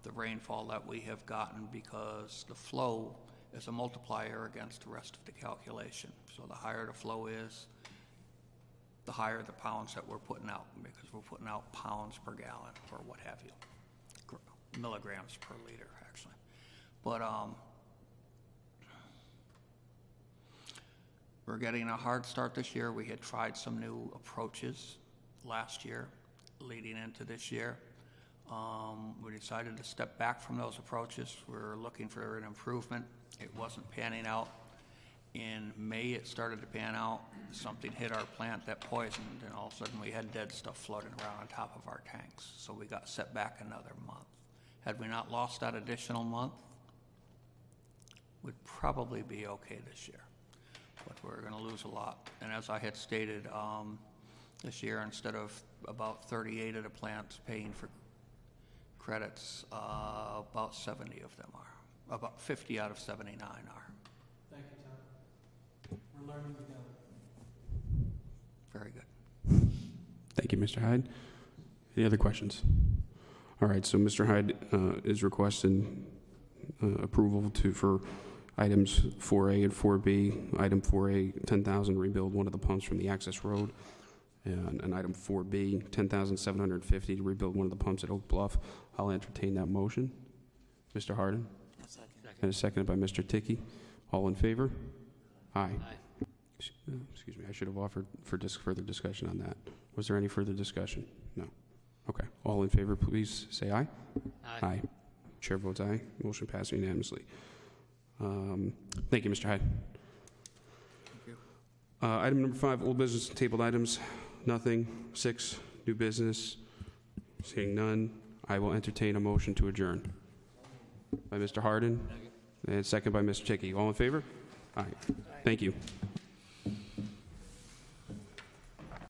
the rainfall that we have gotten, because the flow is a multiplier against the rest of the calculation. So the higher the flow is, the higher the pounds that we're putting out, because we're putting out pounds per gallon or what have you, milligrams per liter actually. But we're getting a hard start this year. We had tried some new approaches last year leading into this year. We decided to step back from those approaches. We're looking for an improvement. It wasn't panning out. In May, it started to pan out. Something hit our plant that poisoned, and all of a sudden we had dead stuff floating around on top of our tanks. So we got set back another month. Had we not lost that additional month, we'd probably be okay this year. But we're going to lose a lot. And as I had stated, this year, instead of about 38 of the plants paying for credits, about 70 of them are. About 50 out of 79 are. Thank you, Tom. We're learning together. Very good. Thank you, Mr. Hyde. Any other questions? All right, so Mr. Hyde is requesting approval for items 4A and 4B. Item 4A, 10,000, rebuild one of the pumps from the access road. And item 4B, 10,750 to rebuild one of the pumps at Oak Bluff. I'll entertain that motion. Mr. Harden? And a second by Mr. Ticky. All in favor? Aye. Excuse me, I should have offered for further discussion on that. Was there any further discussion? No. Okay. All in favor, please say aye. Aye. Aye. Chair votes aye. Motion passed unanimously. Thank you, Mr. Hyde. Thank you. Item number 5, old business tabled items. Nothing. 6, new business. Seeing none, I will entertain a motion to adjourn. By Mr. Harden, and second by Mr. Ticky. All in favor? Aye. Thank you.